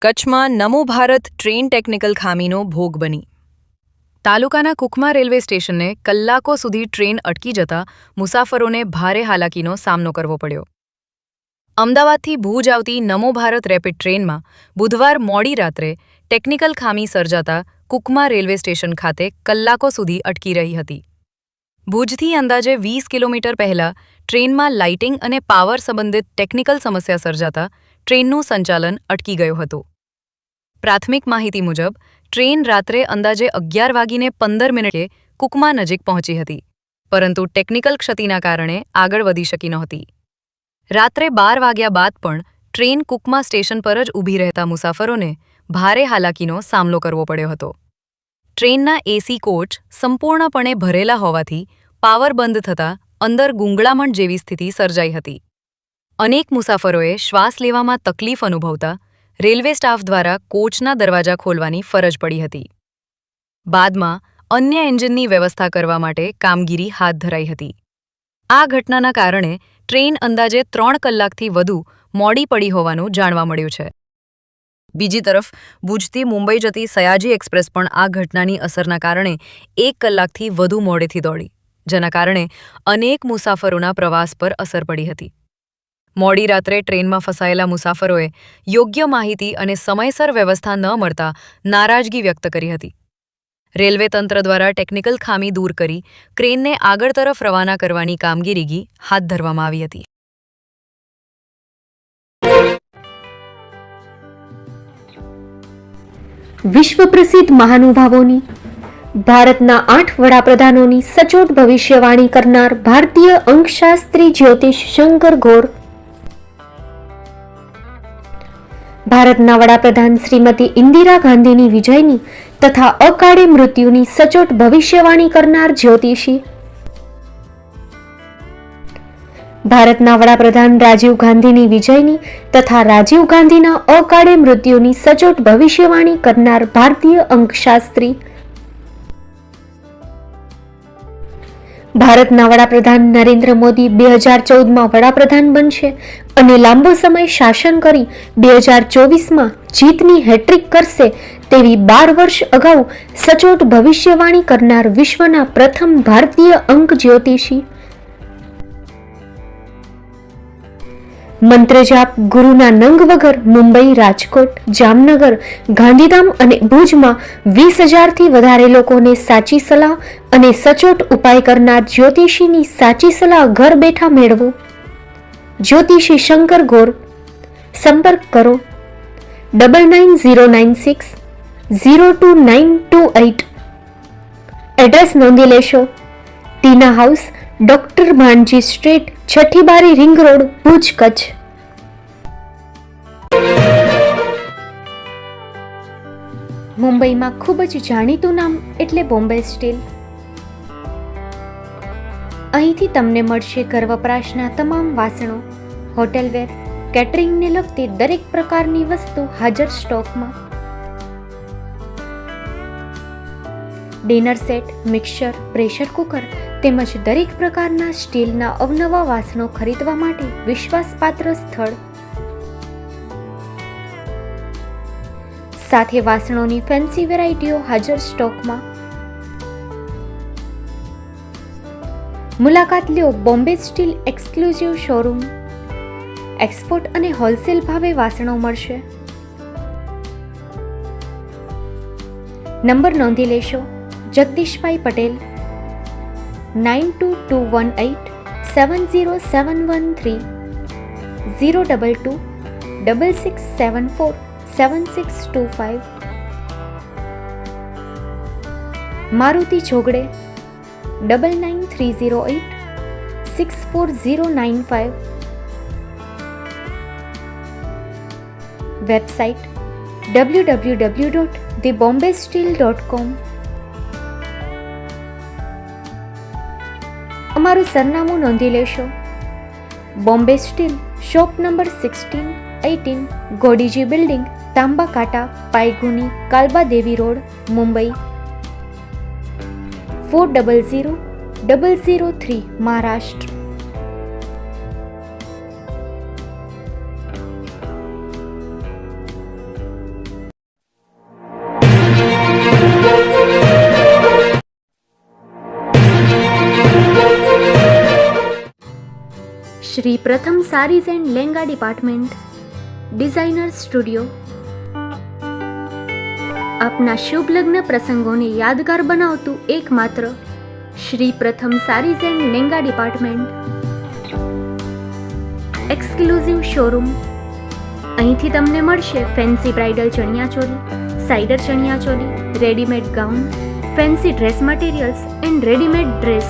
કચ્છમાં નમો Bharat train technical ખામીનો ભોગ બની. તાલુકાના કુકમા રેલવે સ્ટેશને કલાકો સુધી ટ્રેન અટકી જતા મુસાફરોને ભારે હાલાકીનો સામનો કરવો પડ્યો. અમદાવાદથી ભુજ આવતી નમો ભારત રેપિડ ટ્રેનમાં બુધવાર મોડી રાત્રે ટેકનિકલ ખામી સર્જાતા કુકમા રેલવે સ્ટેશન ખાતે કલાકો સુધી અટકી રહી હતી. ભુજથી અંદાજે 20 કિલોમીટર પહેલા ટ્રેનમાં લાઇટિંગ અને પાવર સંબંધિત ટેકનિકલ સમસ્યા સર્જાતા ટ્રેનનું સંચાલન અટકી ગયું હતું. પ્રાથમિક માહિતી મુજબ ટ્રેન રાત્રે અંદાજે 11:15 કુકમા નજીક પહોંચી હતી, પરંતુ ટેકનિકલ ક્ષતિના કારણે આગળ વધી શકી નહોતી. રાત્રે 12 વાગ્યા બાદ પણ ટ્રેન કુકમા સ્ટેશન પર જ ઊભી રહેતા મુસાફરોને ભારે હાલાકીનો સામનો કરવો પડ્યો હતો. ટ્રેનના એસી કોચ સંપૂર્ણપણે ભરેલા હોવાથી પાવર બંધ થતાં અંદર ગૂંગળામણ જેવી સ્થિતિ સર્જાઈ હતી. અનેક મુસાફરોએ શ્વાસ લેવામાં તકલીફ અનુભવતા રેલવે સ્ટાફ દ્વારા કોચના દરવાજા ખોલવાની ફરજ પડી હતી. બાદમાં અન્ય એન્જિનની વ્યવસ્થા કરવા માટે કામગીરી હાથ ધરાઈ હતી. આ ઘટનાના કારણે ટ્રેન અંદાજે 3 કલાકથી વધુ મોડી પડી હોવાનું જાણવા મળ્યું છે. બીજી તરફ ભુજથી મુંબઈ જતી સયાજી એક્સપ્રેસ પણ આ ઘટનાની અસરના કારણે 1 કલાકથી વધુ મોડેથી દોડી, જેના કારણે અનેક મુસાફરોના પ્રવાસ પર અસર પડી હતી. મોડી રાત્રે ટ્રેનમાં ફસાયેલા મુસાફરોએ યોગ્ય માહિતી અને સમયસર વ્યવસ્થા ન મળતા નારાજગી વ્યક્ત કરી હતી. રેલવે તંત્ર દ્વારા ટેકનિકલ ખામી દૂર કરી ક્રેનને આગળ તરફ રવાના કરવાની કામગીરી હાથ ધરવામાં આવી હતી. વિશ્વ પ્રસિદ્ધ મહાનુભાવોની, ભારતના 8 વડાપ્રધાનોની સચોટ ભવિષ્યવાણી કરનાર ભારતીય અંકશાસ્ત્રી જ્યોતિષ શંકર ગોર, ભારતના વડાપ્રધાન શ્રીમતી ઇન્દિરા ગાંધીની વિજયની તથા અકાળે મૃત્યુની સચોટ ભવિષ્યવાણી કરનાર જ્યોતિષી, ભારતના વડાપ્રધાન રાજીવ ગાંધીની વિજયની તથા રાજીવ ગાંધીના અકાળે મૃત્યુની સચોટ ભવિષ્યવાણી કરનાર ભારતીય અંકશાસ્ત્રી, ભારતના વડાપ્રધાન નરેન્દ્ર મોદી 2014માં વડાપ્રધાન બનશે અને લાંબો સમય શાસન કરી 2024માં જીતની હેટ્રિક કરશે તેવી 12 વર્ષ અગાઉ સચોટ ભવિષ્યવાણી કરનાર વિશ્વના પ્રથમ ભારતીય અંક જ્યોતિષી, મંત્રજાપ ગુરુના નંગ વગર મુંબઈ, રાજકોટ, જામનગર, ગાંધીધામ અને ભુજમાં 20,000થી વધારે લોકોને સાચી સલાહ અને સચોટ ઉપાય કરનાર જ્યોતિષીની સાચી સલાહ ઘર બેઠા મેળવો. જ્યોતિષી શંકર ગોર. સંપર્ક કરો 9909602928. એડ્રેસ નોંધી લેશો. ટીના હાઉસ, ડોક્ટર ભાણજી સ્ટ્રીટ, છઠ્ઠી બારી, રિંગ રોડ, ભુજ, કચ્છ. મુંબઈમાં ખૂબ જ જાણીતું નામ એટલે બોમ્બે સ્ટીલ. અહીંથી તમને મળશે ઘર વપરાશના તમામ વાસણો, હોટેલવેર, કેટરિંગને લગતી દરેક પ્રકારની વસ્તુ હાજર સ્ટોકમાં. Dinner set, mixer, pressure cooker તેમજ દરેક પ્રકારના સ્ટીલના અવનવા વાસણો ખરીદવા માટે વિશ્વાસપાત્ર સ્થળ. સાથે વાસણોની ફેન્સી વેરાયટીઓ હાજર સ્ટોકમાં. મુલાકાત લ્યો Bombay steel exclusive showroom. Export અને હોલસેલ ભાવે વાસણો મળશે. નંબર નોંધી લેશો. જગદીશભાઈ પટેલ 9221870713 02266747625. મારુતિ જોગડે 9930864095. Website www.thebombasteel.com. અમારું સરનામું નોંધી લેશો. Bombay steel, shop number 16-18, Godiji building, Tamba Kanta, Pydhonie, Kalbadevi road, Mumbai 400003, Maharashtra. Shri Pratham sarees and lehenga department, designer studio. આપના શુભ લગ્ન પ્રસંગોને યાદગાર બનાવતું એકમાત્ર Shri Pratham sarees and lehenga department. Exclusive showroom. અહીંથી તમને મળશે fancy bridal chaniya choli, cider chaniya choli, readymade gown, fancy dress materials and readymade dress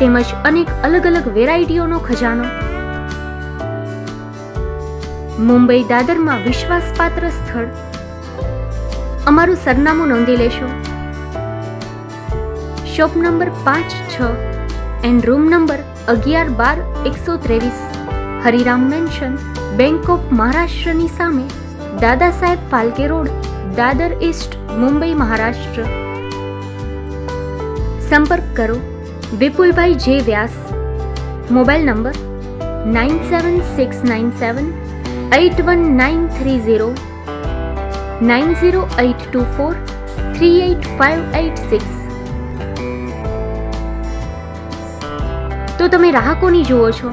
તેમજ અનેક અલગ અલગ વેરાયટીઓનો ખજાનો. મુંબઈ દાદરમાં વિશ્વાસપાત્ર સ્થળ. અમારું સરનામું નોંધી લેશો. Shop number 5-6 and room number 11-12-123, Hariram mansion, bank of મહારાષ્ટ્રની સામે, દાદા સાહેબ ફાલ્કે રોડ, દાદર ઈસ્ટ, મુંબઈ, મહારાષ્ટ્ર. સંપર્ક કરો વિપુલભાઈ જે વ્યાસ. Mobile number 9769781930, 9082438586. તો તમે રાહ કોની જુઓ છો?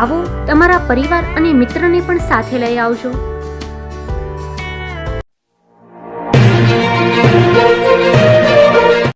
આવો, તમારા પરિવાર અને મિત્રને પણ સાથે લઈ આવજો.